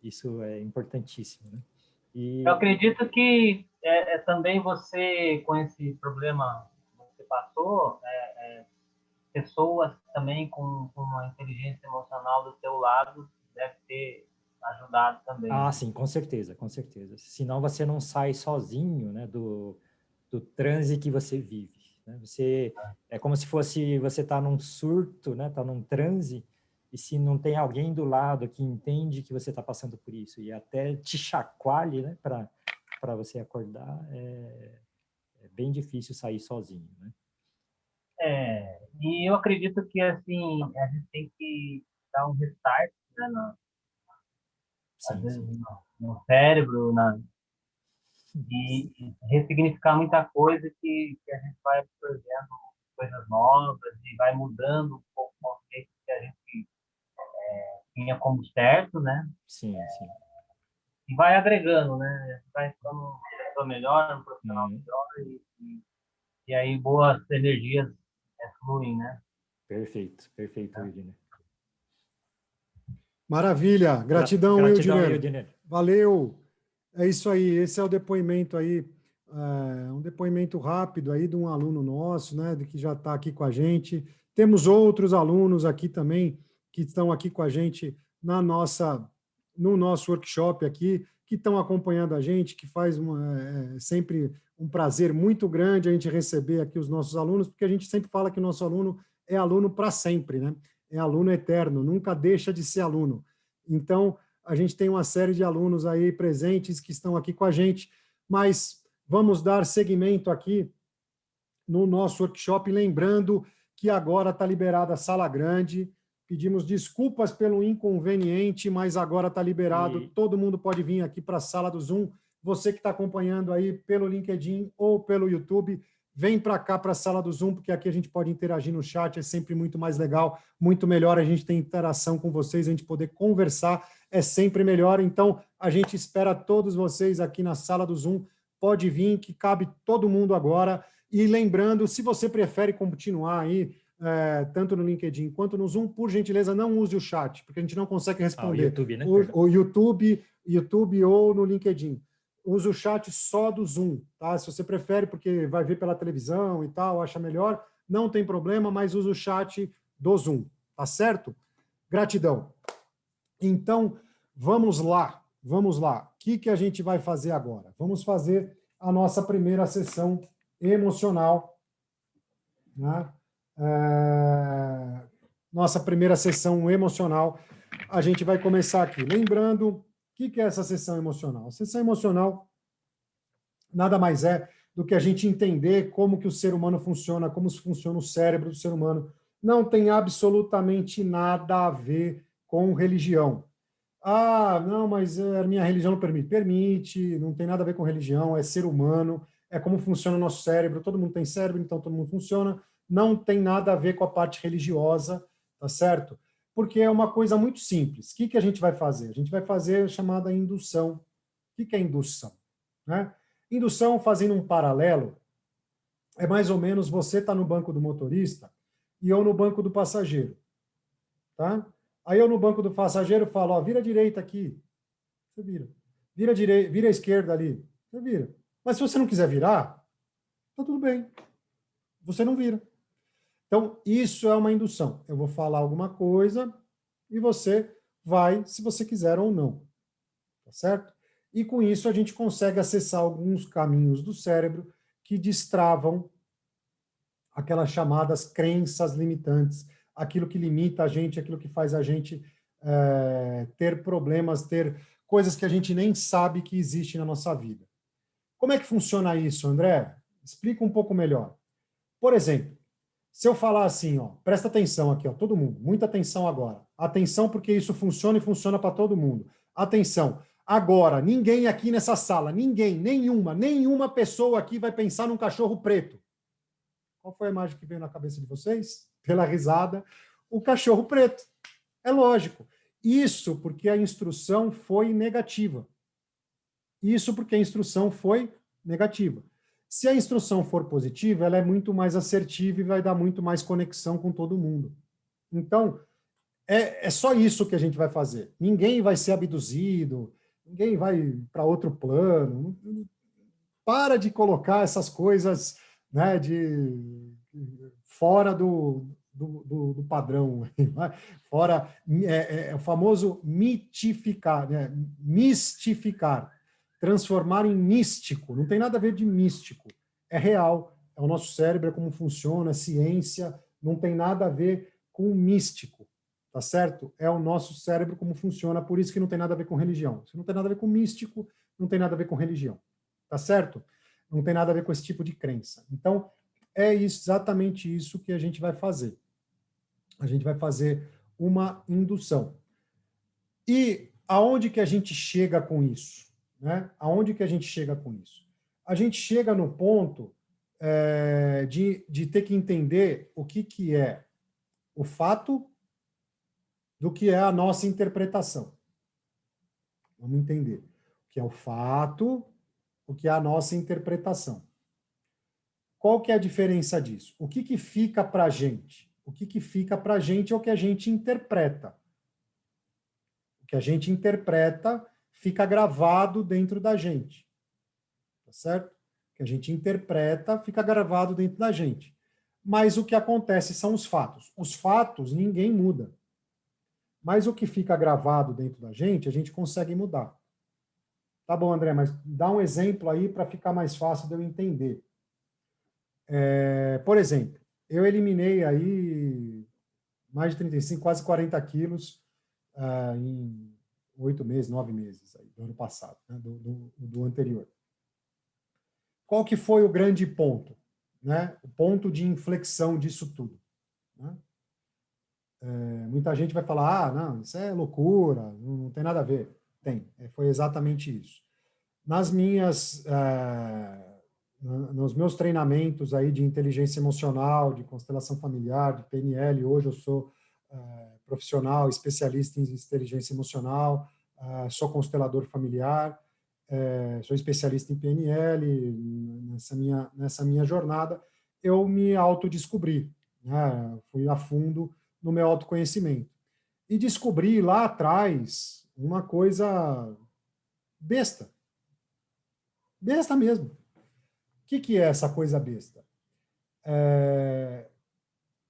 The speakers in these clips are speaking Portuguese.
Isso é importantíssimo, né? Eu acredito que também você, com esse problema que você passou, pessoas também com uma inteligência emocional do seu lado deve ter ajudado também. Ah, sim, com certeza, com certeza. Senão você não sai sozinho, né, do transe que você vive, né? É como se fosse você tá num surto, né, tá num transe, e se não tem alguém do lado que entende que você está passando por isso e até te chacoalhe, né, para você acordar, é bem difícil sair sozinho, né? E eu acredito que assim a gente tem que dar um restart, né, às Sim, vezes sim. no cérebro, e ressignificar muita coisa que a gente vai absorvendo coisas novas e vai mudando um pouco o conceito que a gente tinha como certo, né? Sim, sim. E vai agregando, né? Vai ficando uma pessoa melhor, um profissional Uhum. melhor e aí boas energias fluem, né? Perfeito, perfeito, Edner. Maravilha. Gratidão, Gratidão, Eudiner. Edner. Valeu. É isso aí. Esse é o depoimento aí, um depoimento rápido aí de um aluno nosso, né, de que já está aqui com a gente. Temos outros alunos aqui também que estão aqui com a gente no nosso workshop aqui, que estão acompanhando a gente, que faz sempre um prazer muito grande a gente receber aqui os nossos alunos, porque a gente sempre fala que o nosso aluno é aluno para sempre, né? É aluno eterno, nunca deixa de ser aluno. Então, a gente tem uma série de alunos aí presentes que estão aqui com a gente, mas vamos dar seguimento aqui no nosso workshop, lembrando que agora está liberada a sala grande. Pedimos desculpas pelo inconveniente, mas agora está liberado. Todo mundo pode vir aqui para a sala do Zoom. Você que está acompanhando aí pelo LinkedIn ou pelo YouTube, vem para cá para a sala do Zoom, porque aqui a gente pode interagir no chat, é sempre muito mais legal, muito melhor a gente ter interação com vocês, a gente poder conversar, é sempre melhor. Então, a gente espera todos vocês aqui na sala do Zoom. Pode vir, que cabe todo mundo agora. E lembrando, se você prefere continuar aí, tanto no LinkedIn quanto no Zoom, por gentileza, não use o chat, porque a gente não consegue responder. O YouTube, né? O YouTube ou no LinkedIn. Use o chat só do Zoom, tá? Se você prefere, porque vai ver pela televisão e tal, acha melhor, não tem problema, mas use o chat do Zoom, tá certo? Gratidão. Então, vamos lá. O que a gente vai fazer agora? Vamos fazer a nossa primeira sessão emocional, né? Nossa primeira sessão emocional. A gente vai começar aqui. Lembrando, o que é essa sessão emocional? A sessão emocional nada mais é do que a gente entender como que o ser humano funciona, como funciona o cérebro do ser humano. Não tem absolutamente nada a ver com religião. Ah, não, mas a minha religião não permite. Permite, não tem nada a ver com religião, é ser humano, é como funciona o nosso cérebro, todo mundo tem cérebro, então todo mundo funciona, não tem nada a ver com a parte religiosa, tá certo? Porque é uma coisa muito simples. O que a gente vai fazer? A gente vai fazer a chamada indução. O que é indução? Né? Indução, fazendo um paralelo, é mais ou menos você tá no banco do motorista e eu no banco do passageiro, tá? Aí eu no banco do passageiro falo, ó, vira à direita aqui. Você vira. Vira à direita, vira à esquerda ali. Você vira. Mas se você não quiser virar, tá tudo bem. Você não vira. Então, isso é uma indução. Eu vou falar alguma coisa e você vai, se você quiser ou não. Tá certo? E com isso a gente consegue acessar alguns caminhos do cérebro que destravam aquelas chamadas crenças limitantes, aquilo que limita a gente, aquilo que faz a gente ter problemas, ter coisas que a gente nem sabe que existe na nossa vida. Como é que funciona isso, André? Explica um pouco melhor. Por exemplo, se eu falar assim, ó, presta atenção aqui, ó, todo mundo, muita atenção agora. Atenção porque isso funciona e funciona para todo mundo. Atenção. Agora, ninguém aqui nessa sala, nenhuma pessoa aqui vai pensar num cachorro preto. Qual foi a imagem que veio na cabeça de vocês? Pela risada, o cachorro preto. É lógico. Isso porque a instrução foi negativa. Isso porque a instrução foi negativa. Se a instrução for positiva, ela é muito mais assertiva e vai dar muito mais conexão com todo mundo. Então, É só isso que a gente vai fazer. Ninguém vai ser abduzido, ninguém vai para outro plano. Para de colocar essas coisas, né, fora do padrão, fora o famoso mitificar, né, mistificar, transformar em místico. Não tem nada a ver de místico. É real, é o nosso cérebro, é como funciona, é ciência, não tem nada a ver com místico. Tá certo? É o nosso cérebro como funciona, por isso que não tem nada a ver com religião. Se não tem nada a ver com místico, não tem nada a ver com religião. Tá certo? Não tem nada a ver com esse tipo de crença. Então, é exatamente isso que a gente vai fazer. A gente vai fazer uma indução. E aonde que a gente chega com isso? Né? Aonde que a gente chega com isso? A gente chega no ponto de ter que entender o que é o fato do que é a nossa interpretação. Vamos entender. O que é o fato, o que é a nossa interpretação. Qual que é a diferença disso? O que fica para a gente? O que fica para a gente é o que a gente interpreta. O que a gente interpreta fica gravado dentro da gente. Tá certo? O que a gente interpreta fica gravado dentro da gente. Mas o que acontece são os fatos. Os fatos ninguém muda. Mas o que fica gravado dentro da gente, a gente consegue mudar. Tá bom, André, mas dá um exemplo aí para ficar mais fácil de eu entender. Por exemplo, eu eliminei aí mais de 35, quase 40 quilos em 8 meses, 9 meses aí, do ano passado, né, do anterior. Qual que foi o grande ponto? Né? O ponto de inflexão disso tudo. Né? Muita gente vai falar, não, isso é loucura, não tem nada a ver. Tem, foi exatamente isso. Nos meus treinamentos aí de inteligência emocional, de constelação familiar, de PNL, hoje eu sou profissional, especialista em inteligência emocional, sou constelador familiar, sou especialista em PNL, nessa minha jornada, eu me autodescobri, né? Fui a fundo no meu autoconhecimento. E descobri lá atrás uma coisa besta. Besta mesmo. O que é essa coisa besta?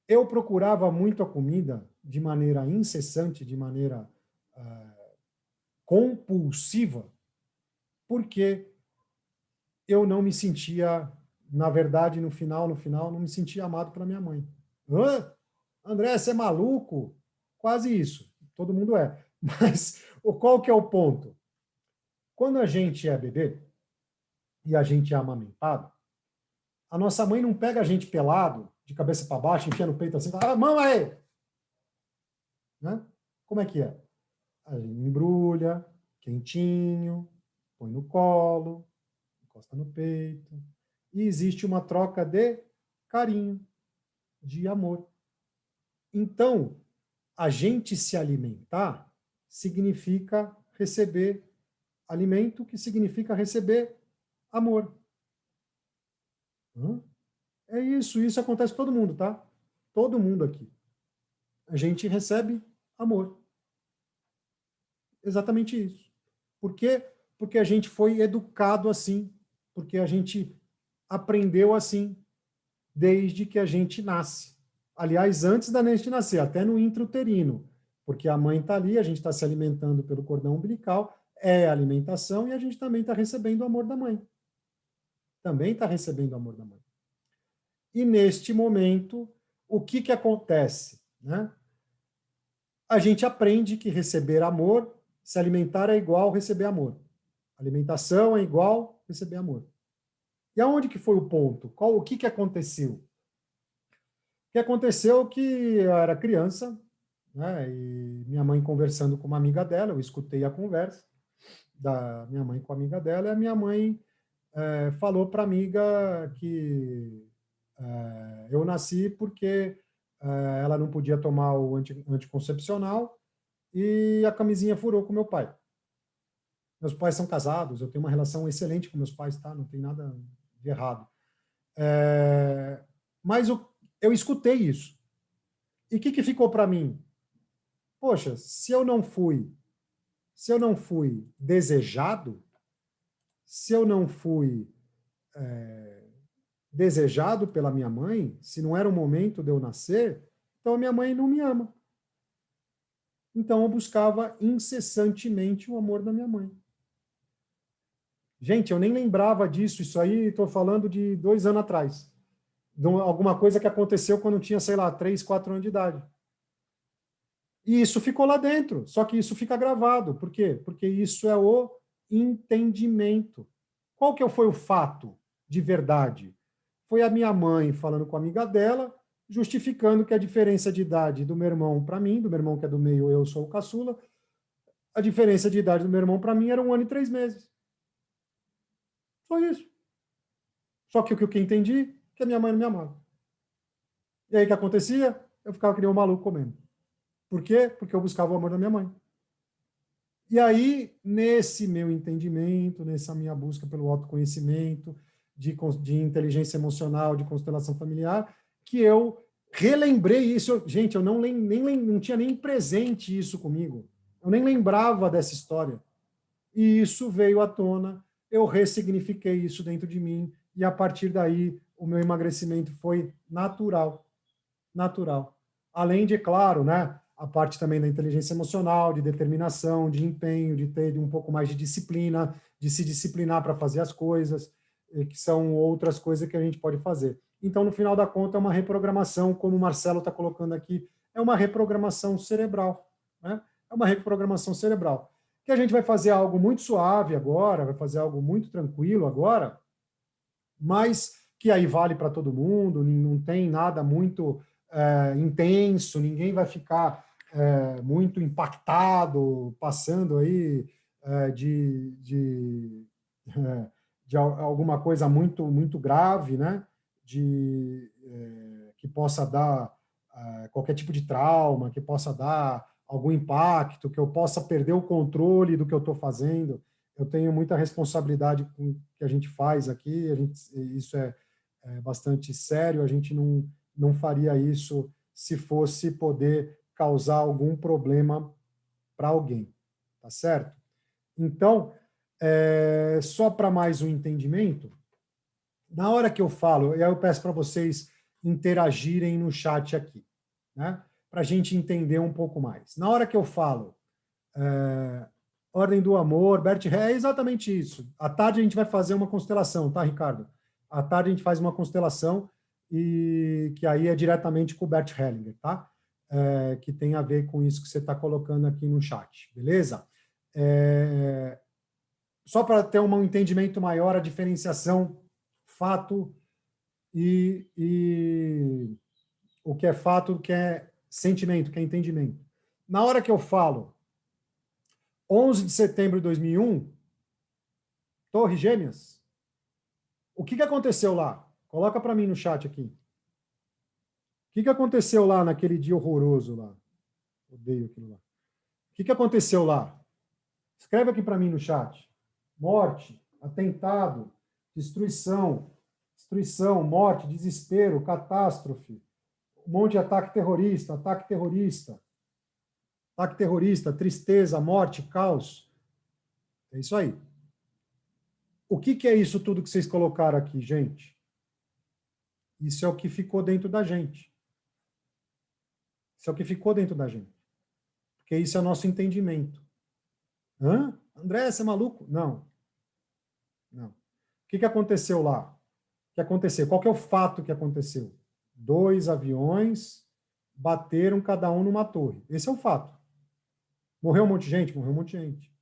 Eu procurava muito a comida de maneira incessante, de maneira compulsiva, porque eu não me sentia, na verdade, no final, não me sentia amado pela minha mãe. André, você é maluco? Quase isso. Todo mundo é. Mas qual que é o ponto? Quando a gente é bebê e a gente é amamentado, a nossa mãe não pega a gente pelado, de cabeça para baixo, enfia no peito assim, fala, mama aí! Né? Como é que é? A gente embrulha, quentinho, põe no colo, encosta no peito, e existe uma troca de carinho, de amor. Então, a gente se alimentar significa receber alimento, que significa receber amor. É isso acontece com todo mundo, tá? Todo mundo aqui. A gente recebe amor. Exatamente isso. Por quê? Porque a gente foi educado assim, porque a gente aprendeu assim, desde que a gente nasce. Aliás, antes da gente nascer, até no intrauterino, porque a mãe está ali, a gente está se alimentando pelo cordão umbilical, é alimentação, e a gente também está recebendo o amor da mãe. Também está recebendo o amor da mãe. E neste momento, o que acontece? Né? A gente aprende que receber amor, se alimentar é igual receber amor. Alimentação é igual receber amor. E aonde que foi o ponto? O que aconteceu? O que aconteceu é que eu era criança, né, e minha mãe conversando com uma amiga dela, eu escutei a conversa da minha mãe com a amiga dela, e a minha mãe falou para a amiga que eu nasci porque ela não podia tomar o anticoncepcional e a camisinha furou com meu pai. Meus pais são casados, eu tenho uma relação excelente com meus pais, tá? Não tem nada de errado. Mas eu escutei isso. E o que ficou para mim? poxa, se eu não fui desejado, se eu não fui desejado pela minha mãe, se não era o momento de eu nascer, então a minha mãe não me ama. Então eu buscava incessantemente o amor da minha mãe. Gente, eu nem lembrava disso, isso aí estou falando de 2 anos atrás. De alguma coisa que aconteceu quando eu tinha, sei lá, 3, 4 anos de idade. E isso ficou lá dentro, só que isso fica gravado. Por quê? Porque isso é o entendimento. Qual que foi o fato de verdade? Foi a minha mãe falando com a amiga dela, justificando que a diferença de idade do meu irmão para mim, do meu irmão que é do meio, eu sou o caçula, a diferença de idade do meu irmão para mim era 1 ano e 3 meses. Só isso. Só que o que eu entendi, que a minha mãe não me amava. E aí o que acontecia? Eu ficava que nem um maluco comendo. Por quê? Porque eu buscava o amor da minha mãe. E aí, nesse meu entendimento, nessa minha busca pelo autoconhecimento, de inteligência emocional, de constelação familiar, que eu relembrei isso. Gente, eu não tinha nem presente isso comigo. Eu nem lembrava dessa história. E isso veio à tona, eu ressignifiquei isso dentro de mim, e a partir daí o meu emagrecimento foi natural. Natural. Além de, claro, né, a parte também da inteligência emocional, de determinação, de empenho, de ter um pouco mais de disciplina, de se disciplinar para fazer as coisas, que são outras coisas que a gente pode fazer. Então, no final da conta, é uma reprogramação, como o Marcelo está colocando aqui, é uma reprogramação cerebral. Né? É uma reprogramação cerebral. Que a gente vai fazer algo muito suave agora, vai fazer algo muito tranquilo agora, mas que aí vale para todo mundo, não tem nada muito intenso, ninguém vai ficar muito impactado, passando aí de alguma coisa muito grave, né? Que possa dar qualquer tipo de trauma, que possa dar algum impacto, que eu possa perder o controle do que eu estou fazendo. Eu tenho muita responsabilidade com o que a gente faz aqui, isso é bastante sério, a gente não faria isso se fosse poder causar algum problema para alguém, tá certo? Então, só para mais um entendimento, na hora que eu falo, e aí eu peço para vocês interagirem no chat aqui, né? Para a gente entender um pouco mais. Na hora que eu falo Ordem do Amor, Bert Hellinger, é exatamente isso. À tarde a gente vai fazer uma constelação, tá, Ricardo? À tarde a gente faz uma constelação e que aí é diretamente com o Bert Hellinger, tá? Que tem a ver com isso que você está colocando aqui no chat, beleza? Só para ter um entendimento maior, a diferenciação fato e o que é fato, o que é sentimento, o que é entendimento. Na hora que eu falo 11 de setembro de 2001, Torres Gêmeas, o que aconteceu lá? Coloca para mim no chat aqui. O que aconteceu lá naquele dia horroroso lá? Odeio aquilo lá. O que aconteceu lá? Escreve aqui para mim no chat. Morte, atentado, destruição, morte, desespero, catástrofe, um monte de ataque terrorista, tristeza, morte, caos. É isso aí. O que é isso tudo que vocês colocaram aqui, gente? Isso é o que ficou dentro da gente. Isso é o que ficou dentro da gente. Porque isso é o nosso entendimento. Hã? André, você é maluco? Não. Não. O que aconteceu lá? O que aconteceu? Qual que é o fato que aconteceu? 2 aviões bateram cada um numa torre. Esse é o fato. Morreu um monte de gente? Morreu um monte de gente.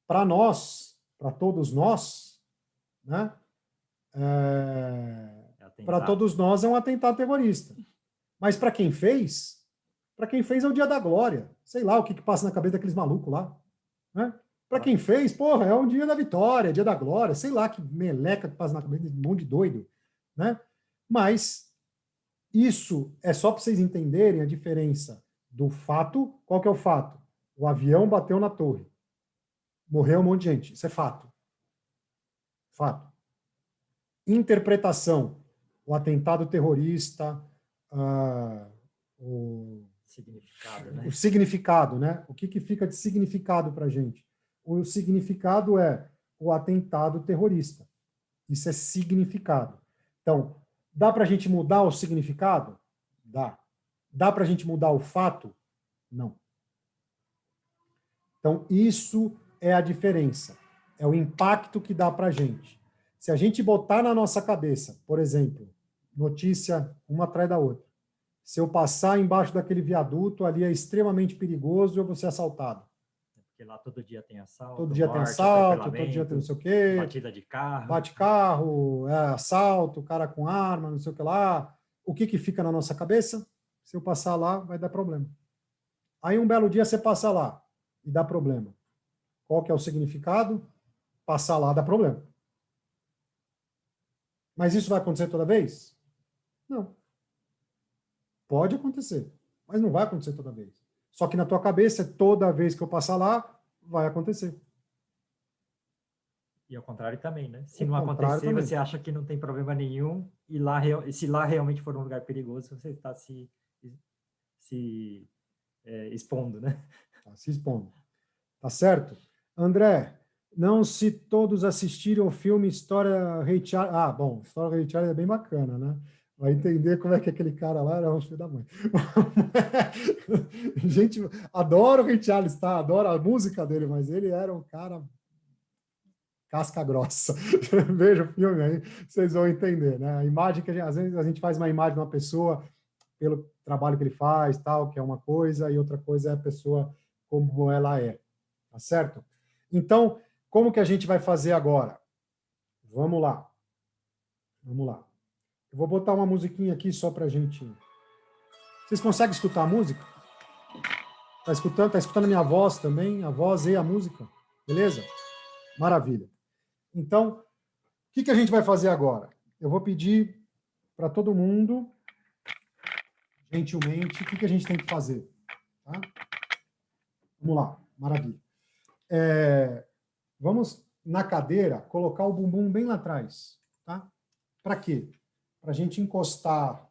Para nós, para todos nós, né? Para todos nós é um atentado terrorista. Mas para quem fez é o dia da glória. Sei lá o que passa na cabeça daqueles malucos lá. Né? Para quem fez, porra, é um dia da vitória, dia da glória, sei lá que meleca que passa na cabeça de um monte de doido. Né? Mas isso é só para vocês entenderem a diferença do fato. Qual que é o fato? O avião bateu na torre. Morreu um monte de gente. Isso é fato. Fato. Interpretação. O atentado terrorista, significado, né? O significado, né? O que fica de significado para a gente? O significado é o atentado terrorista. Isso é significado. Então, dá para a gente mudar o significado? Dá. Dá para a gente mudar o fato? Não. Então, isso é a diferença. É o impacto que dá para a gente. Se a gente botar na nossa cabeça, por exemplo, notícia uma atrás da outra, se eu passar embaixo daquele viaduto, ali é extremamente perigoso, eu vou ser assaltado. Porque lá todo dia tem assalto, Todo dia tem morte, assalto, todo dia tem não sei o quê. batida de carro. Bate carro, assalto, cara com arma, não sei o que lá. O que fica na nossa cabeça? Se eu passar lá, vai dar problema. Aí um belo dia você passa lá e dá problema. Qual que é o significado? Passar lá dá problema. Mas isso vai acontecer toda vez? Não. Pode acontecer, mas não vai acontecer toda vez. Só que na tua cabeça, toda vez que eu passar lá, vai acontecer. E ao contrário também, né? Se não acontecer, você acha que não tem problema nenhum, e lá, se lá realmente for um lugar perigoso, você está se expondo, né? Tá se expondo. Tá certo? André, não se todos assistiram o filme História Ray Charles. Ah, bom, História Ray Charles é bem bacana, né? Vai entender como é que aquele cara lá era um filho da mãe. Gente, adoro o Ray Charles, tá? Adoro a música dele, mas ele era um cara casca grossa. Veja o filme aí, vocês vão entender, né? A imagem que às vezes a gente faz uma imagem de uma pessoa pelo trabalho que ele faz, tal, que é uma coisa, e outra coisa é a pessoa como ela é. Tá certo? Então, como que a gente vai fazer agora? Vamos lá. Vamos lá. Eu vou botar uma musiquinha aqui só para a gente... Vocês conseguem escutar a música? Tá escutando? Tá escutando a minha voz também? A voz e a música? Beleza? Maravilha. Então, o que a gente vai fazer agora? Eu vou pedir para todo mundo, gentilmente, o que a gente tem que fazer? Tá? Vamos lá. Maravilha. Vamos, na cadeira, colocar o bumbum bem lá atrás. Tá? Para quê? Para a gente encostar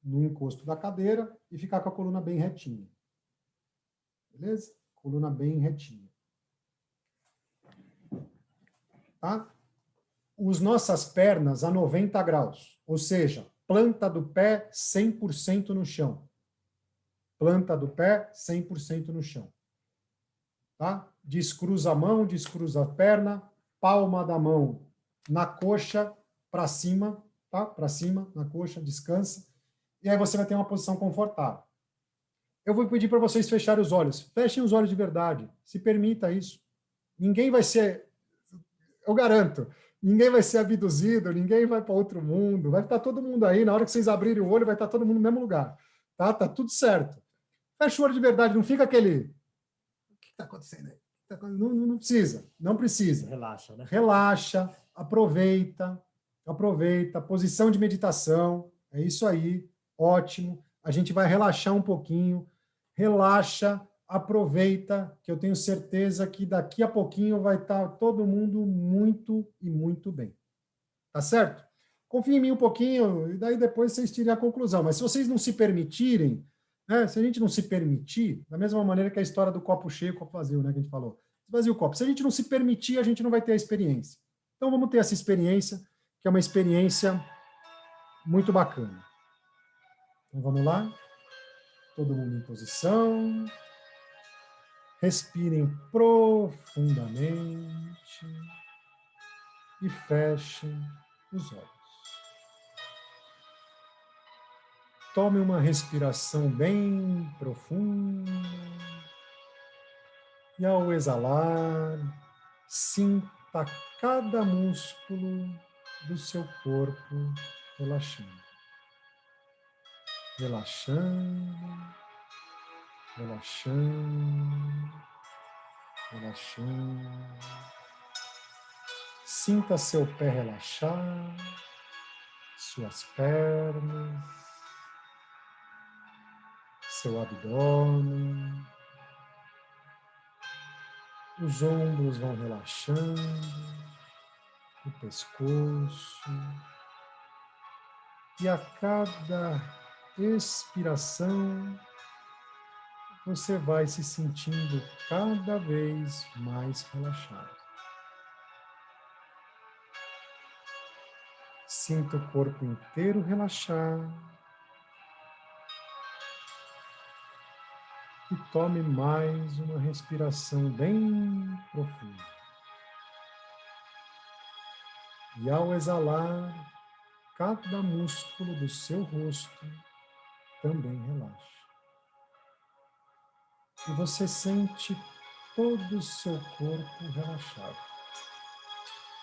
no encosto da cadeira e ficar com a coluna bem retinha. Beleza? Coluna bem retinha. Tá? As nossas pernas a 90 graus, ou seja, planta do pé 100% no chão. Planta do pé 100% no chão. Tá? Descruza a mão, descruza a perna, palma da mão na coxa para cima, tá? Para cima, na coxa, descansa. E aí você vai ter uma posição confortável. Eu vou pedir para vocês fecharem os olhos. Fechem os olhos de verdade. Se permita isso. Ninguém vai ser, eu garanto, ninguém vai ser abduzido, ninguém vai para outro mundo. Vai estar todo mundo aí. Na hora que vocês abrirem o olho, vai estar todo mundo no mesmo lugar. Tá? Tá tudo certo. Fecha o olho de verdade. Não fica aquele... O que está acontecendo aí? Não precisa. Não precisa. Relaxa, né? Relaxa. Aproveita. Aproveita. Posição de meditação. É isso aí. Ótimo. A gente vai relaxar um pouquinho. Relaxa, aproveita, que eu tenho certeza que daqui a pouquinho vai estar todo mundo muito e muito bem. Tá certo? Confia em mim um pouquinho, e daí depois vocês tirem a conclusão. Mas se vocês não se permitirem, né, se a gente não se permitir, da mesma maneira que a história do copo cheio e copo vazio, né, que a gente falou. Esvazia o copo. Se a gente não se permitir, a gente não vai ter a experiência. Então vamos ter essa experiência, que é uma experiência muito bacana. Então vamos lá. Todo mundo em posição. Respirem profundamente e fechem os olhos. Tome uma respiração bem profunda e, ao exalar, sinta cada músculo do seu corpo relaxando. Relaxando. Relaxando, relaxando. Sinta seu pé relaxar, suas pernas, seu abdômen. Os ombros vão relaxando, o pescoço. E a cada expiração, você vai se sentindo cada vez mais relaxado. Sinta o corpo inteiro relaxar e tome mais uma respiração bem profunda. E ao exalar, cada músculo do seu rosto também relaxa. E você sente todo o seu corpo relaxado.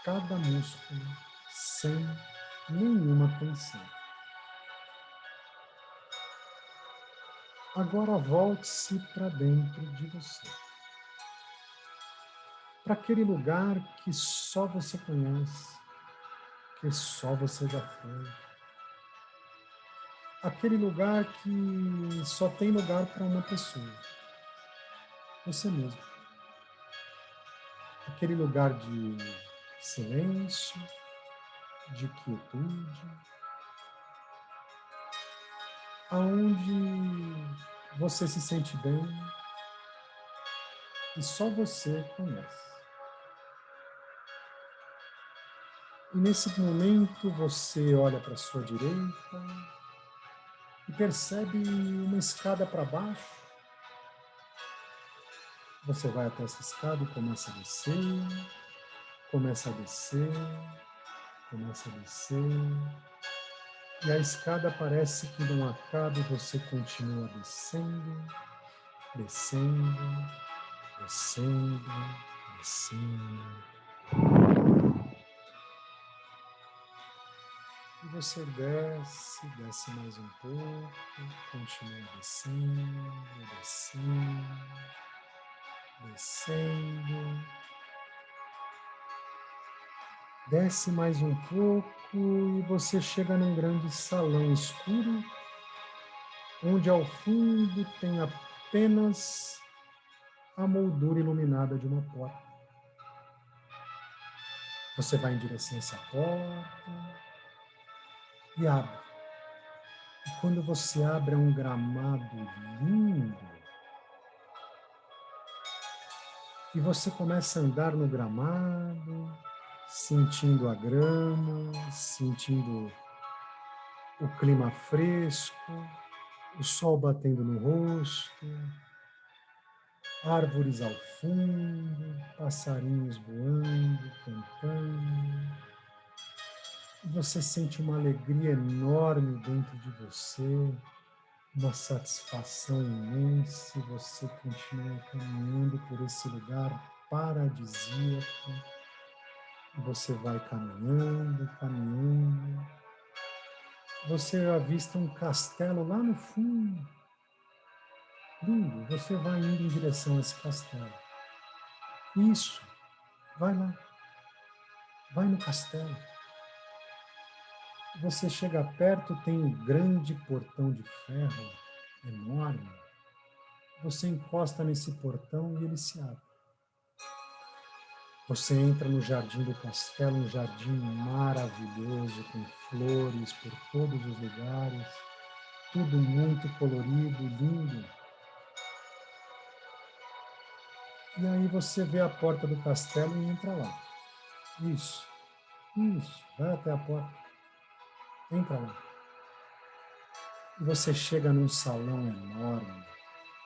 Cada músculo sem nenhuma tensão. Agora volte-se para dentro de você. Para aquele lugar que só você conhece, que só você já foi. Aquele lugar que só tem lugar para uma pessoa. Você mesmo. Aquele lugar de silêncio, de quietude, aonde você se sente bem e só você conhece. E nesse momento você olha para a sua direita e percebe uma escada para baixo. Você vai até essa escada e começa a descer, começa a descer, começa a descer. E a escada parece que não acaba e você continua descendo, descendo, descendo, descendo. E você desce, desce mais um pouco, continua descendo, descendo, descendo. Desce mais um pouco e você chega num grande salão escuro, onde ao fundo tem apenas a moldura iluminada de uma porta. Você vai em direção a essa porta e abre. E quando você abre é um gramado lindo. E você começa a andar no gramado, sentindo a grama, sentindo o clima fresco, o sol batendo no rosto, árvores ao fundo, passarinhos voando, cantando. E você sente uma alegria enorme dentro de você, uma satisfação imensa, e você continua caminhando por esse lugar paradisíaco. E você vai caminhando, caminhando. Você avista um castelo lá no fundo. Lindo, você vai indo em direção a esse castelo. Isso, vai lá. Vai no castelo. Você chega perto, tem um grande portão de ferro, enorme. Você encosta nesse portão e ele se abre. Você entra no jardim do castelo, um jardim maravilhoso, com flores por todos os lugares, tudo muito colorido, lindo. E aí você vê a porta do castelo e entra lá. Isso, vai até a porta. Entra lá. E você chega num salão enorme,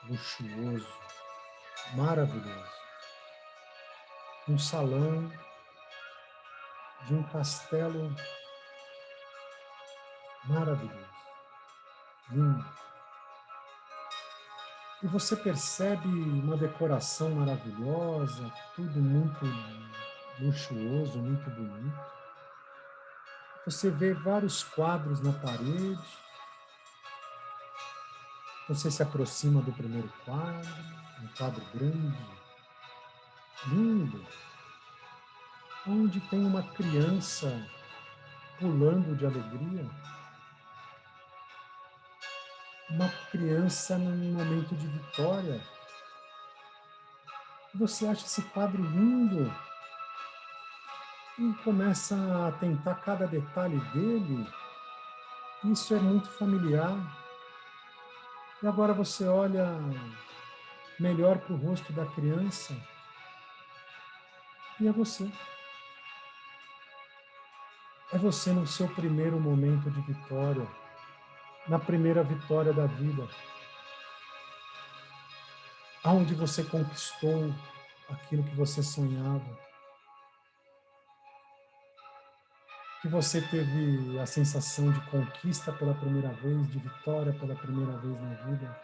luxuoso, maravilhoso. Um salão de um castelo maravilhoso, lindo. E você percebe uma decoração maravilhosa, tudo muito luxuoso, muito bonito. Você vê vários quadros na parede. Você se aproxima do primeiro quadro, um quadro grande, lindo, onde tem uma criança pulando de alegria. Uma criança num momento de vitória. Você acha esse quadro lindo e começa a atentar cada detalhe dele. Isso é muito familiar. E agora você olha melhor para o rosto da criança. E é você. É você no seu primeiro momento de vitória, na primeira vitória da vida, aonde você conquistou aquilo que você sonhava, que você teve a sensação de conquista pela primeira vez, de vitória pela primeira vez na vida.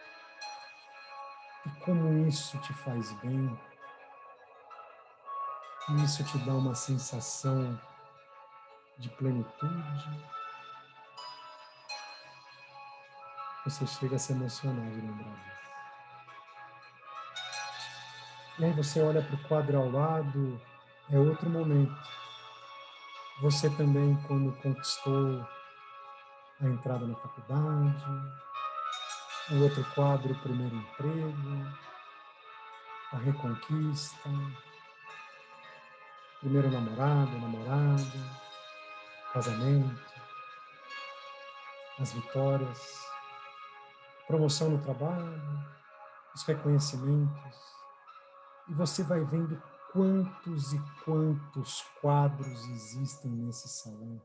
E como isso te faz bem, e isso te dá uma sensação de plenitude. Você chega a se emocionar de lembrar disso. E aí você olha para o quadro ao lado, é outro momento. Você também, quando conquistou a entrada na faculdade, o outro quadro, o primeiro emprego, a reconquista, primeiro namorado, namorada, casamento, as vitórias, promoção no trabalho, os reconhecimentos. E você vai vendo quantos e quantos quadros existem nesse salão.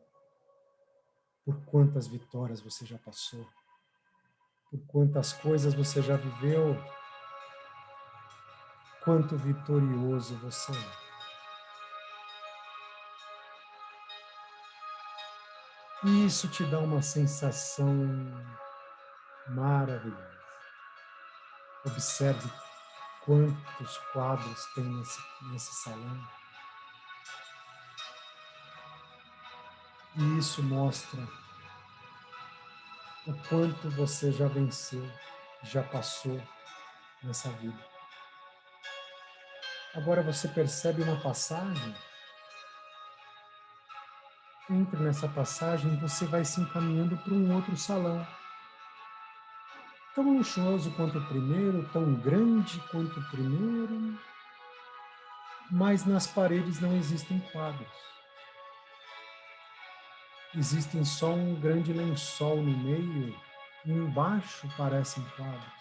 Por quantas vitórias você já passou. Por quantas coisas você já viveu. Quanto vitorioso você é. E isso te dá uma sensação maravilhosa. Observe quantos quadros tem nesse salão. E isso mostra o quanto você já venceu, já passou nessa vida. Agora você percebe uma passagem. Entre nessa passagem, você vai se encaminhando para um outro salão. Tão luxuoso quanto o primeiro, tão grande quanto o primeiro, mas nas paredes não existem quadros. Existem só um grande lençol no meio e embaixo parecem quadros.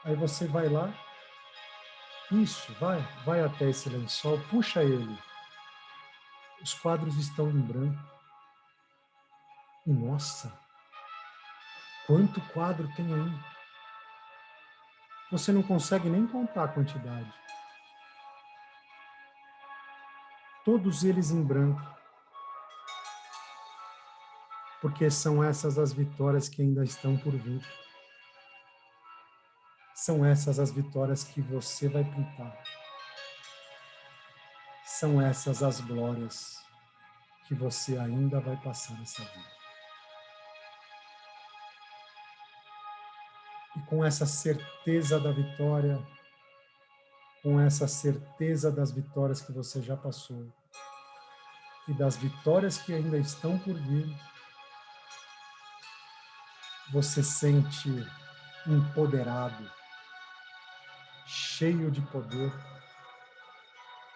Aí você vai lá, vai até esse lençol, puxa ele. Os quadros estão em branco. E nossa, quanto quadro tem aí? Você não consegue nem contar a quantidade. Todos eles em branco. Porque são essas as vitórias que ainda estão por vir. São essas as vitórias que você vai pintar. São essas as glórias que você ainda vai passar nessa vida. E com essa certeza da vitória, com essa certeza das vitórias que você já passou e das vitórias que ainda estão por vir, você sente empoderado, cheio de poder,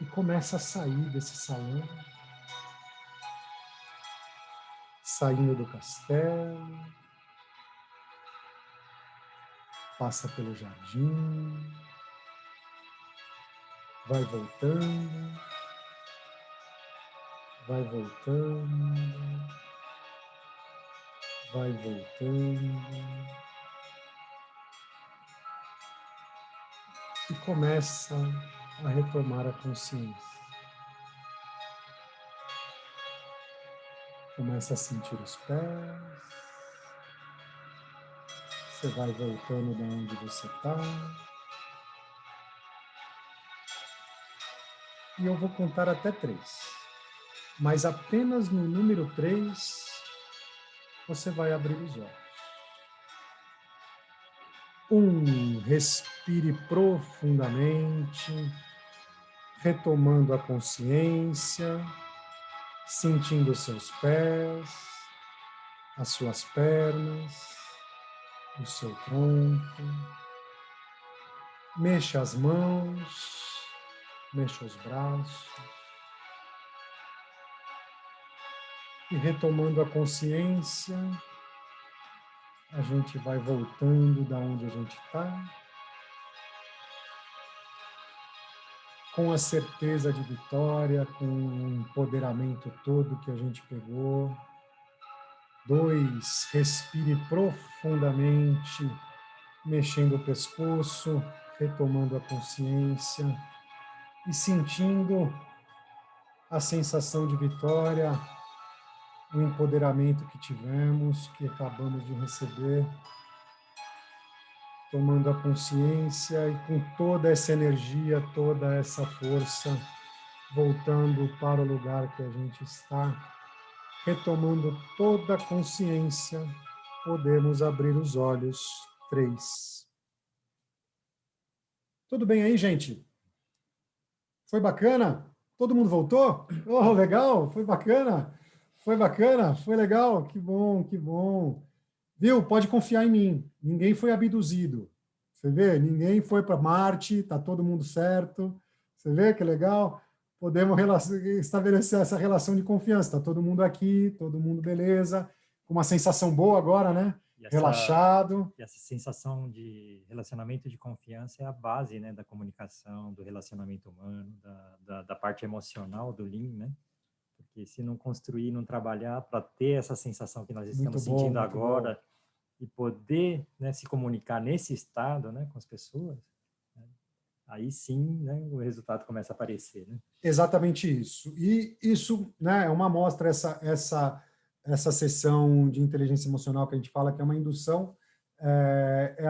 e começa a sair desse salão, saindo do castelo, passa pelo jardim, vai voltando, vai voltando, vai voltando, e começa a retomar a consciência. Começa a sentir os pés, você vai voltando de onde você está. E eu vou contar até 3. Mas apenas no número 3, você vai abrir os olhos. 1, respire profundamente, retomando a consciência, sentindo os seus pés, as suas pernas, o seu tronco. Mexa as mãos, mexa os braços. E retomando a consciência, A gente vai voltando da onde a gente está, com a certeza de vitória, com o empoderamento todo que a gente pegou. 2, respire profundamente, mexendo o pescoço, retomando a consciência e sentindo a sensação de vitória, o empoderamento que tivemos, que acabamos de receber, tomando a consciência e com toda essa energia, toda essa força, voltando para o lugar que a gente está, retomando toda a consciência, podemos abrir os olhos. 3. Tudo bem aí, gente? Foi bacana? Todo mundo voltou? Oh, legal, foi bacana. Foi bacana, foi legal. Que bom, que bom. Viu? Pode confiar em mim. Ninguém foi abduzido. Você vê? Ninguém foi para Marte, tá todo mundo certo. Você vê que legal? Podemos estabelecer essa relação de confiança. Tá todo mundo aqui, todo mundo beleza, com uma sensação boa agora, né? Relaxado. E essa sensação de relacionamento de confiança é a base, né, da comunicação, do relacionamento humano, da parte emocional do Lean, né? Porque se não construir, não trabalhar para ter essa sensação que nós estamos sentindo agora e poder, né, se comunicar nesse estado, né, com as pessoas, né, aí sim, né, o resultado começa a aparecer, né? Exatamente isso. E isso, né, é uma amostra, essa sessão de inteligência emocional que a gente fala que é uma indução, é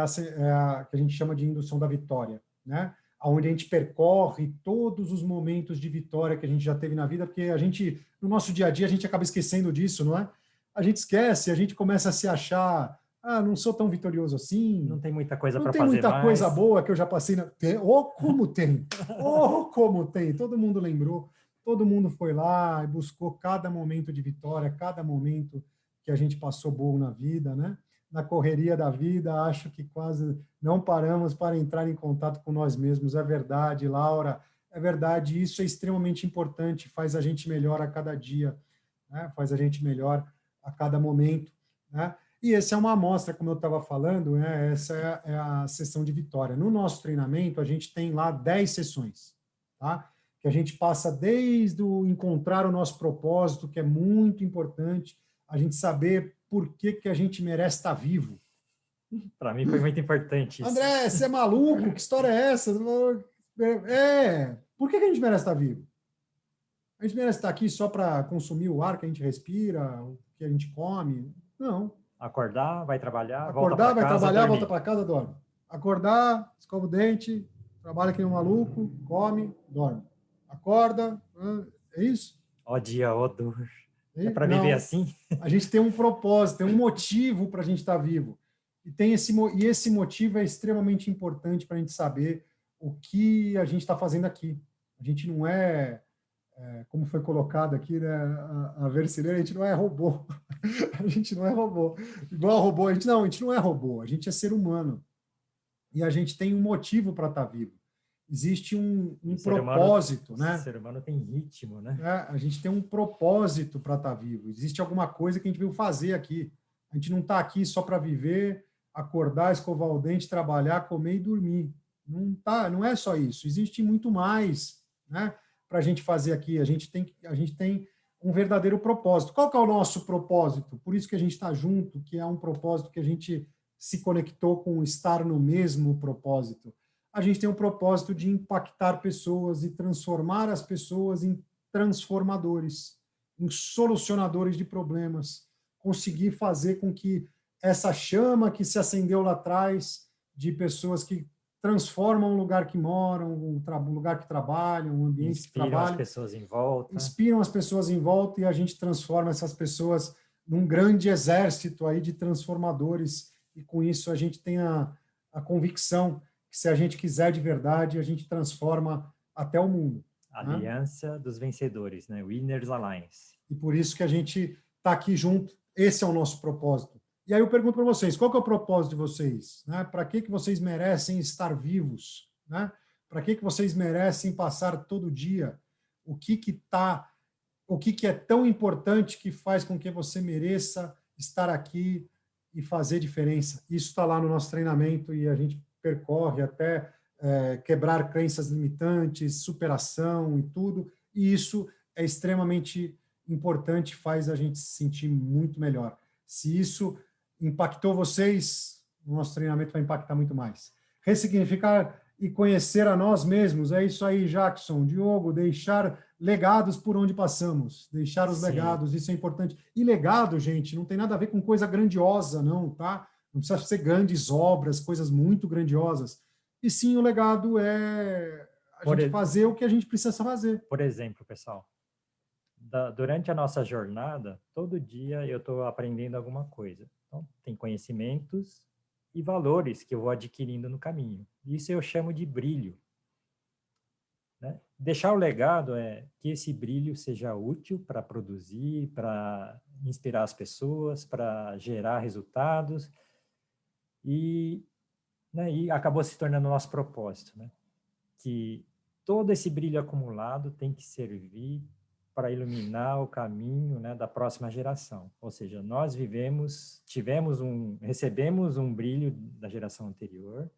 a que a gente chama de indução da vitória, né? Onde a gente percorre todos os momentos de vitória que a gente já teve na vida, porque a gente, no nosso dia a dia, a gente acaba esquecendo disso, não é? A gente esquece, a gente começa a se achar, não sou tão vitorioso assim. Não tem muita coisa para fazer mais. Não tem muita coisa boa que eu já passei. Como tem! Como tem! Todo mundo lembrou, todo mundo foi lá e buscou cada momento de vitória, cada momento que a gente passou bom na vida, né? Na correria da vida, acho que quase não paramos para entrar em contato com nós mesmos. É verdade, Laura, é verdade. Isso é extremamente importante, faz a gente melhor a cada dia, né? Faz a gente melhor a cada momento, né? E essa é uma amostra, como eu estava falando, né? Essa é a sessão de vitória. No nosso treinamento, a gente tem lá 10 sessões, tá? Que a gente passa desde o encontrar o nosso propósito, que é muito importante, a gente saber por que a gente merece estar vivo. Para mim foi muito importante isso. André, você é maluco? Que história é essa? Por que a gente merece estar vivo? A gente merece estar aqui só para consumir o ar que a gente respira, o que a gente come? Não. Acordar, vai trabalhar, volta para casa, dorme. Acordar, escova o dente, trabalha que nem um maluco, come, dorme. Acorda, é isso? Ó dia, ó dor. É para viver assim? A gente tem um propósito, tem um motivo para a gente estar vivo. E esse motivo é extremamente importante para a gente saber o que a gente está fazendo aqui. A gente não como foi colocado aqui, né, a Versileira, a gente não é robô. A gente não é robô. Igual robô, a gente não é robô, a gente é ser humano. E a gente tem um motivo para estar vivo. Existe um propósito, né? O ser humano tem ritmo, né? A gente tem um propósito para estar vivo. Existe alguma coisa que a gente veio fazer aqui. A gente não está aqui só para viver, acordar, escovar o dente, trabalhar, comer e dormir. Não é só isso. Existe muito mais, né, para a gente fazer aqui. A gente tem um verdadeiro propósito. Qual que é o nosso propósito? Por isso que a gente está junto, que é um propósito que a gente se conectou com estar no mesmo propósito. A gente tem um propósito de impactar pessoas e transformar as pessoas em transformadores, em solucionadores de problemas, conseguir fazer com que essa chama que se acendeu lá atrás, de pessoas que transformam o lugar que moram, o lugar que trabalham, o ambiente que trabalham. Inspiram as pessoas em volta. Inspiram as pessoas em volta e a gente transforma essas pessoas num grande exército aí de transformadores. E com isso a gente tem a convicção que se a gente quiser de verdade, a gente transforma até o mundo. Aliança, né, dos vencedores, né? Winners Alliance. E por isso que a gente está aqui junto. Esse é o nosso propósito. E aí eu pergunto para vocês, qual que é o propósito de vocês? Né? Para que vocês merecem estar vivos? Né? Para que vocês merecem passar todo dia? O que é tão importante que faz com que você mereça estar aqui e fazer diferença. Isso está lá no nosso treinamento e a gente percorre até quebrar crenças limitantes, superação e tudo, e isso é extremamente importante, faz a gente se sentir muito melhor. Se isso impactou vocês, o nosso treinamento vai impactar muito mais. Ressignificar e conhecer a nós mesmos, é isso aí, Jackson, Diogo, deixar legados por onde passamos, deixar os legados, isso é importante. E legado, gente, não tem nada a ver com coisa grandiosa, não, tá? Não precisa ser grandes obras, coisas muito grandiosas. E sim, o legado é a gente fazer o que a gente precisa fazer. Por exemplo, pessoal, durante a nossa jornada, todo dia eu estou aprendendo alguma coisa. Então, tem conhecimentos e valores que eu vou adquirindo no caminho. Isso eu chamo de brilho. Né? Deixar o legado é que esse brilho seja útil para produzir, para inspirar as pessoas, para gerar resultados e acabou se tornando o nosso propósito, né? Que todo esse brilho acumulado tem que servir para iluminar o caminho, né, da próxima geração. Ou seja, nós recebemos um brilho da geração anterior,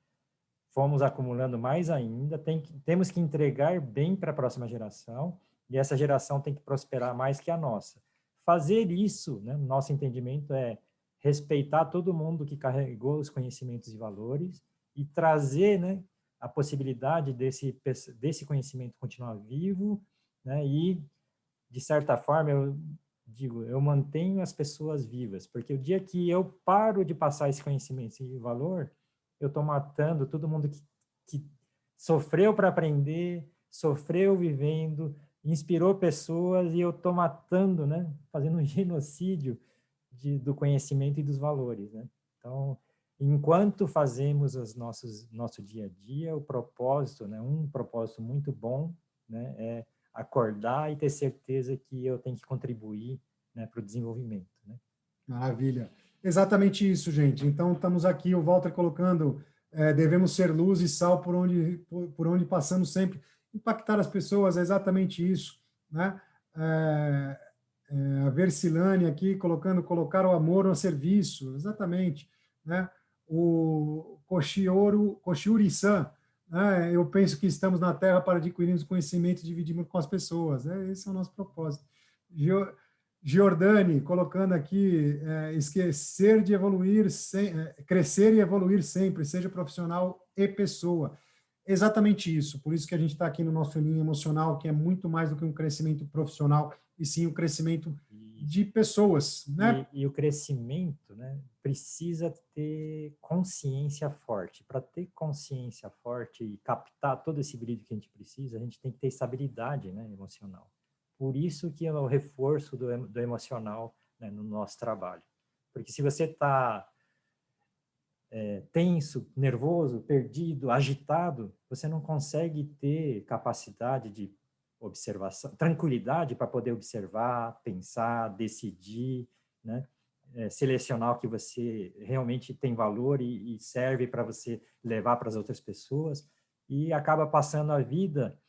fomos acumulando mais ainda, temos que entregar bem para a próxima geração, e essa geração tem que prosperar mais que a nossa. Fazer isso, né, nosso entendimento é respeitar todo mundo que carregou os conhecimentos e valores e trazer, né, a possibilidade desse conhecimento continuar vivo, né, e, de certa forma, eu mantenho as pessoas vivas, porque o dia que eu paro de passar esse conhecimento e valor, eu estou matando todo mundo que sofreu para aprender, sofreu vivendo, inspirou pessoas, e eu estou matando, né, fazendo um genocídio do conhecimento e dos valores, né? Então, enquanto fazemos nosso dia a dia, o propósito, né, um propósito muito bom, né, é acordar e ter certeza que eu tenho que contribuir, né, para o desenvolvimento, né? Maravilha. Exatamente isso, gente. Então, estamos aqui, o Walter colocando, devemos ser luz e sal por onde passamos sempre. Impactar as pessoas é exatamente isso, né? A Versilane aqui colocando, colocar o amor no serviço, exatamente, né? O Koshiuri-san, né? Eu penso que estamos na Terra para adquirirmos conhecimento e dividirmos com as pessoas, né? Esse é o nosso propósito. Giordani, colocando aqui, esquecer de evoluir, crescer e evoluir sempre, seja profissional e pessoa. Exatamente isso, por isso que a gente está aqui no nosso linha emocional, que é muito mais do que um crescimento profissional, e sim o crescimento de pessoas, né? E o crescimento, né, precisa ter consciência forte. Para ter consciência forte e captar todo esse brilho que a gente precisa, a gente tem que ter estabilidade, né, emocional. Por isso que é o reforço do emocional, né, no nosso trabalho. Porque se você está tenso, nervoso, perdido, agitado, você não consegue ter capacidade de observação, tranquilidade para poder observar, pensar, decidir, né? Selecionar o que você realmente tem valor e serve para você levar para as outras pessoas, e acaba passando a vida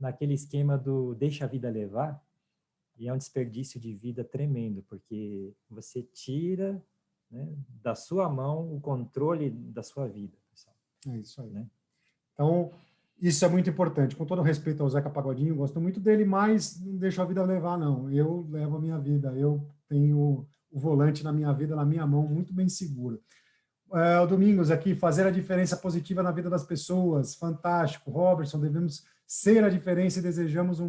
naquele esquema do deixa a vida levar, e é um desperdício de vida tremendo, porque você tira, né, da sua mão o controle da sua vida, pessoal. É isso aí. Né? Então, isso é muito importante. Com todo respeito ao Zeca Pagodinho, gosto muito dele, mas não deixo a vida levar, não. Eu levo a minha vida, eu tenho o volante na minha vida, na minha mão, muito bem seguro. O Domingos aqui, fazer a diferença positiva na vida das pessoas, fantástico. Robertson, devemos ser a diferença e desejamos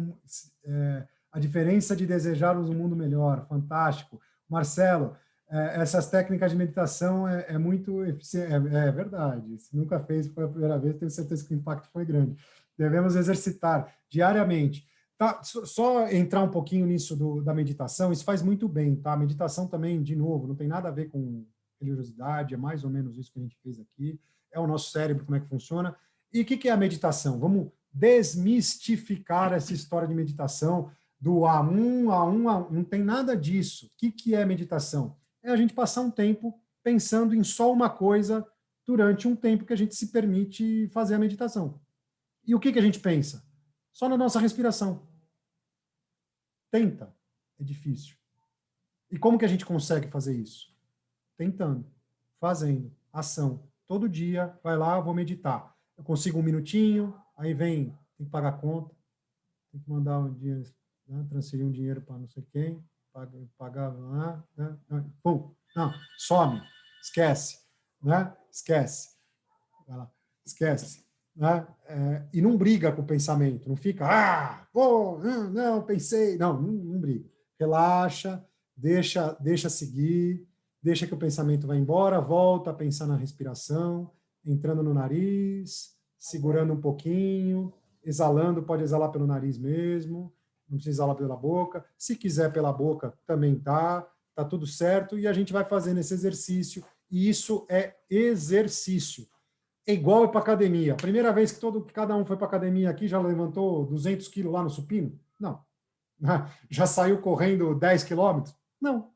a diferença de desejarmos um mundo melhor, fantástico. Marcelo, essas técnicas de meditação é muito eficiente, é verdade. Se nunca fez, foi a primeira vez, tenho certeza que o impacto foi grande. Devemos exercitar diariamente. Tá, só entrar um pouquinho nisso da meditação, isso faz muito bem, tá? A meditação também, de novo, não tem nada a ver com religiosidade, é mais ou menos isso que a gente fez aqui, é o nosso cérebro, como é que funciona. E o que é a meditação? Vamos desmistificar essa história de meditação, do A1, não tem nada disso. O que é meditação? É a gente passar um tempo pensando em só uma coisa durante um tempo que a gente se permite fazer a meditação. E o que a gente pensa? Só na nossa respiração. Tenta. É difícil. E como que a gente consegue fazer isso? tentando, fazendo, ação. Todo dia, vai lá, vou meditar. Eu consigo 1 minutinho, aí vem, tem que pagar a conta, tem que mandar um dinheiro, né, transferir um dinheiro para não sei quem, pagar lá, né, pum, não, some, esquece, né, esquece, vai lá, esquece, né, e não briga com o pensamento, não fica, pô, não, pensei, não briga, relaxa, deixa seguir, deixa que o pensamento vá embora, volta a pensar na respiração, entrando no nariz, segurando um pouquinho, exalando, pode exalar pelo nariz mesmo, não precisa exalar pela boca. Se quiser pela boca, também tá tudo certo, e a gente vai fazendo esse exercício, e isso é exercício. É igual para academia. A primeira vez que cada um foi para academia aqui, já levantou 200 quilos lá no supino? Não. Já saiu correndo 10 quilômetros? Não.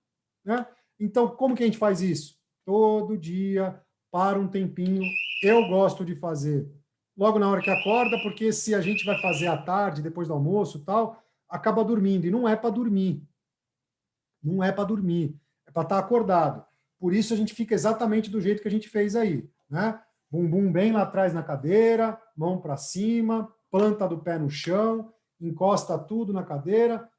Né? Então, como que a gente faz isso? Todo dia, para um tempinho. Eu gosto de fazer logo na hora que acorda, porque se a gente vai fazer à tarde, depois do almoço tal, acaba dormindo. E não é para dormir. Não é para dormir. É para estar acordado. Por isso a gente fica exatamente do jeito que a gente fez aí. Né? Bumbum bem lá atrás na cadeira, mão para cima, planta do pé no chão, encosta tudo na cadeira,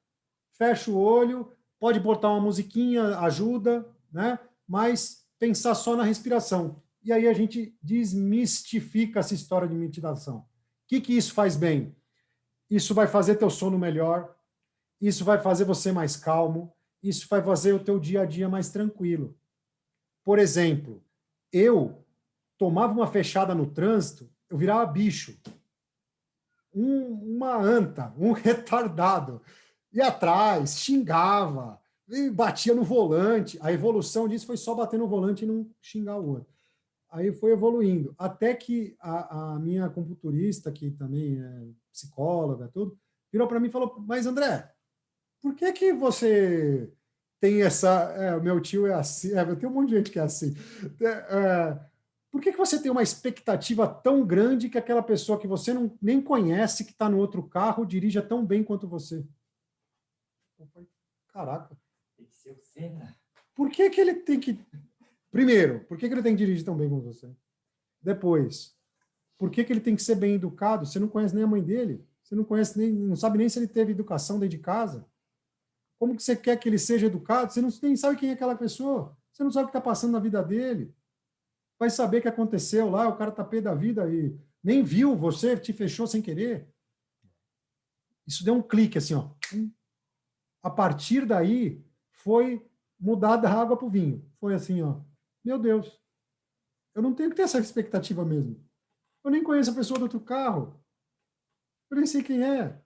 fecha o olho, pode botar uma musiquinha, ajuda, né? Mas pensar só na respiração. E aí a gente desmistifica essa história de meditação. O que isso faz bem? Isso vai fazer teu sono melhor, isso vai fazer você mais calmo, isso vai fazer o teu dia a dia mais tranquilo. Por exemplo, eu tomava uma fechada no trânsito, eu virava bicho. Uma anta, um retardado. Ia atrás, xingava, e batia no volante. A evolução disso foi só bater no volante e não xingar o outro. Aí foi evoluindo. Até que a minha acupunturista, que também é psicóloga, tudo, virou para mim e falou, mas André, por que você tem essa... o meu tio é assim, eu tenho um monte de gente que é assim. Por que você tem uma expectativa tão grande que aquela pessoa que você nem conhece, que está no outro carro, dirija tão bem quanto você? Eu falei, caraca. Tem que ser o Senna. Por que ele tem que... Primeiro, por que ele tem que dirigir tão bem quanto você? Depois, por que ele tem que ser bem educado? Você não conhece nem a mãe dele. Você não sabe nem se ele teve educação dentro de casa. Como que você quer que ele seja educado? Você nem sabe quem é aquela pessoa. Você não sabe o que está passando na vida dele. Vai saber o que aconteceu lá, o cara tá pé da vida e nem viu você, te fechou sem querer. Isso deu um clique assim, ó. A partir daí, foi mudar da água para o vinho. Foi assim, ó. Meu Deus, eu não tenho que ter essa expectativa mesmo. Eu nem conheço a pessoa do outro carro. Eu nem sei quem é.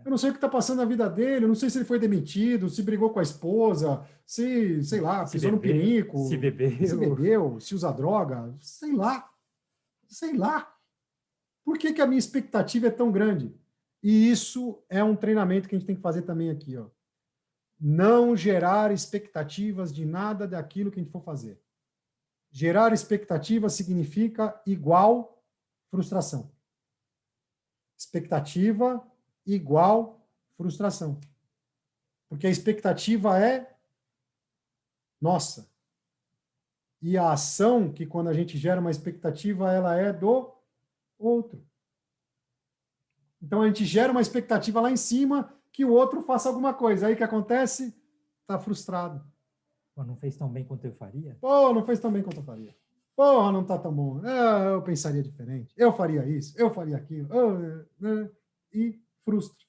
Eu não sei o que está passando na vida dele, eu não sei se ele foi demitido, se brigou com a esposa, se, sei lá, pisou no pinico, se bebeu, se usa droga, sei lá. Sei lá. Por que a minha expectativa é tão grande? E isso é um treinamento que a gente tem que fazer também aqui, ó. Não gerar expectativas de nada daquilo que a gente for fazer. Gerar expectativa significa igual frustração. Expectativa igual frustração. Porque a expectativa é nossa. E a ação, que quando a gente gera uma expectativa, ela é do outro. Então a gente gera uma expectativa lá em cima que o outro faça alguma coisa. Aí o que acontece? Está frustrado. Pô, não fez tão bem quanto eu faria? Pô, não fez tão bem quanto eu faria. Porra, não está tão bom. Eu pensaria diferente. Eu faria isso, eu faria aquilo. E frustra.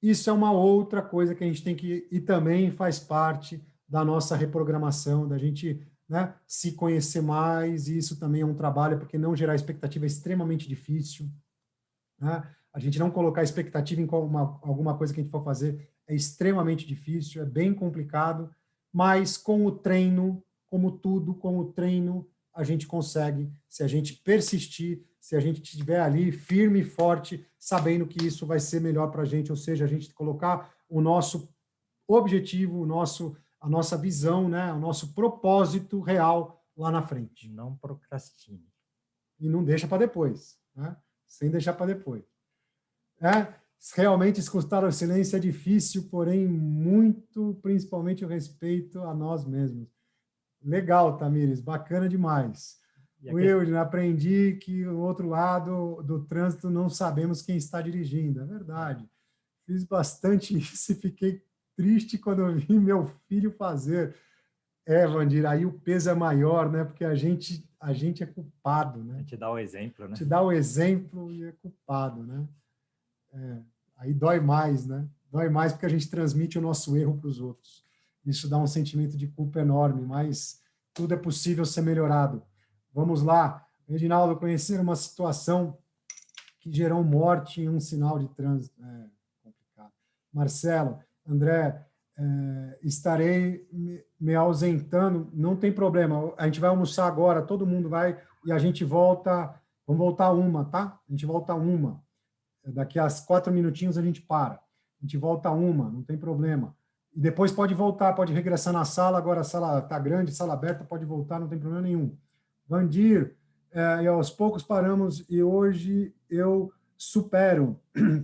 Isso é uma outra coisa que a gente tem que... E também faz parte da nossa reprogramação, da gente, né, se conhecer mais. E isso também é um trabalho, porque não gerar expectativa é extremamente difícil. Né? A gente não colocar expectativa em alguma coisa que a gente for fazer é extremamente difícil, é bem complicado, mas com o treino, como tudo, com o treino, a gente consegue, se a gente persistir, se a gente estiver ali firme e forte, sabendo que isso vai ser melhor para a gente, ou seja, a gente colocar o nosso objetivo, a nossa visão, né, o nosso propósito real lá na frente. Não procrastine. E não deixa para depois, né? Sem deixar para depois. Realmente escutar o silêncio é difícil, porém muito, principalmente o respeito a nós mesmos. Legal, Tamires, bacana demais. E Wilde, aprendi que o outro lado do trânsito não sabemos quem está dirigindo. É verdade. Fiz bastante isso e fiquei triste quando eu vi meu filho fazer. Vandir, aí o peso é maior, né? Porque a gente é culpado, né? A gente dá o exemplo, né? Te dá o exemplo e é culpado, né? Aí dói mais, né? Dói mais porque a gente transmite o nosso erro para os outros. Isso dá um sentimento de culpa enorme, mas tudo é possível ser melhorado. Vamos lá. Reginaldo, conhecer uma situação que gerou morte em um sinal de trânsito. É complicado. Marcelo, André, estarei me ausentando, não tem problema. A gente vai almoçar agora, todo mundo vai, e a gente volta, vamos voltar uma, tá? A gente volta uma. Daqui a 4 minutinhos a gente para. A gente volta uma, não tem problema. E depois pode voltar, pode regressar na sala, agora a sala está grande, sala aberta, pode voltar, não tem problema nenhum. Vandir, e aos poucos paramos e hoje eu supero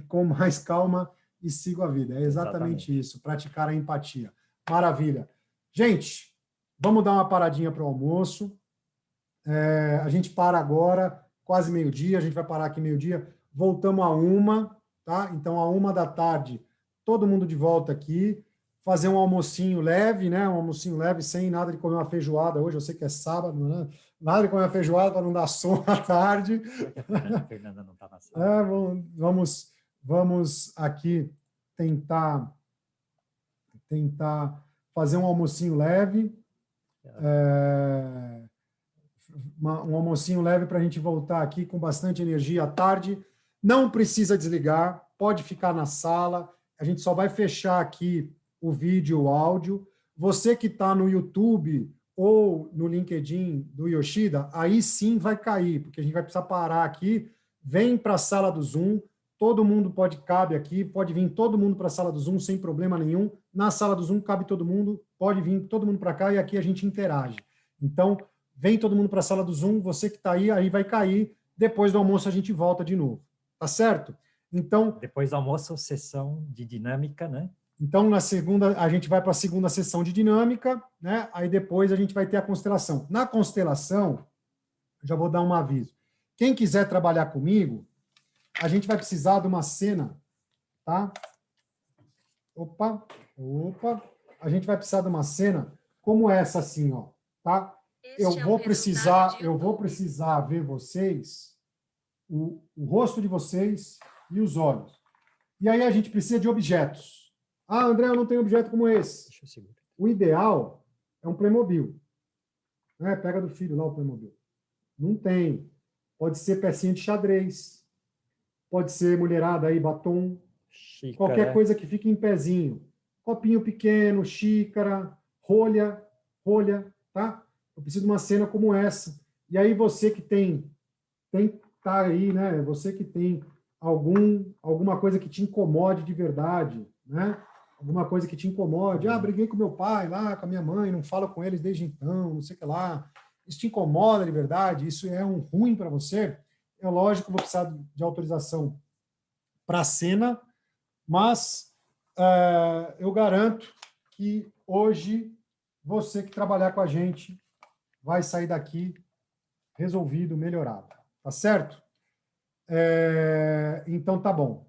com mais calma e sigo a vida. É exatamente isso, praticar a empatia. Maravilha. Gente, vamos dar uma paradinha para o almoço. A gente para agora, quase meio-dia, a gente vai parar aqui meio-dia. Voltamos a 1, tá? Então, a 1 da tarde, todo mundo de volta aqui. Fazer um almocinho leve, né? Um almocinho leve, sem nada de comer uma feijoada hoje. Eu sei que é sábado, né? Nada de comer uma feijoada para não dar sono à tarde. A Fernanda não está na sala. Vamos aqui tentar fazer um almocinho leve. Um almocinho leve para a gente voltar aqui com bastante energia à tarde. Não precisa desligar, pode ficar na sala. A gente só vai fechar aqui o vídeo, o áudio. Você que está no YouTube ou no LinkedIn do Yoshida, aí sim vai cair, porque a gente vai precisar parar aqui. Vem para a sala do Zoom, todo mundo cabe aqui, pode vir todo mundo para a sala do Zoom sem problema nenhum. Na sala do Zoom cabe todo mundo, pode vir todo mundo para cá e aqui a gente interage. Então, vem todo mundo para a sala do Zoom, você que está aí vai cair. Depois do almoço a gente volta de novo. Tá certo? Então, depois do almoço, sessão de dinâmica, né? Então, na segunda, a gente vai para a segunda sessão de dinâmica, né? Aí depois a gente vai ter a constelação. Na constelação, já vou dar um aviso. Quem quiser trabalhar comigo, a gente vai precisar de uma cena, tá? Opa. A gente vai precisar de uma cena como essa, assim, ó, tá? Eu vou precisar ver vocês, o rosto de vocês e os olhos. E aí a gente precisa de objetos. Ah, André, eu não tenho objeto como esse. O ideal é um Playmobil. Pega do filho lá o Playmobil. Não tem. Pode ser pecinha de xadrez. Pode ser mulherada aí, batom. Xícara. Qualquer coisa que fique em pezinho. Copinho pequeno, xícara, rolha, tá? Eu preciso de uma cena como essa. E aí você que tem tá aí, né? Você que tem alguma coisa que te incomode de verdade, né? Alguma coisa que te incomode. Ah, briguei com meu pai lá, com a minha mãe, não falo com eles desde então, não sei o que lá. Isso te incomoda de verdade? Isso é um ruim para você? É lógico que eu vou precisar de autorização para a cena, mas eu garanto que hoje você que trabalhar com a gente vai sair daqui resolvido, melhorado. Tá certo? Então, tá bom.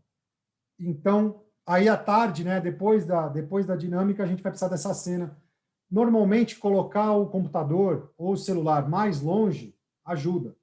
Então, aí à tarde, né, depois da dinâmica, a gente vai precisar dessa cena. Normalmente, colocar o computador ou o celular mais longe ajuda,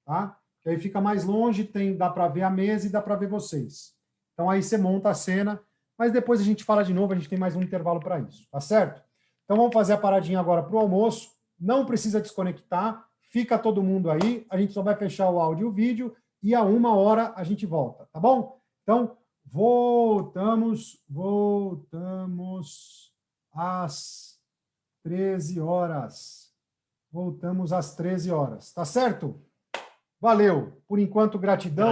tá? Porque aí fica mais longe, dá para ver a mesa e dá para ver vocês. Então, aí você monta a cena, mas depois a gente fala de novo, a gente tem mais um intervalo para isso, tá certo? Então, vamos fazer a paradinha agora para o almoço. Não precisa desconectar, fica todo mundo aí, a gente só vai fechar o áudio e o vídeo, e a 1 hora a gente volta, tá bom? Então, voltamos às 13 horas. Voltamos às 13 horas, tá certo? Valeu. Por enquanto, gratidão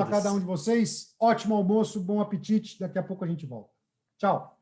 a cada um de vocês. Ótimo almoço, bom apetite. Daqui a pouco a gente volta. Tchau.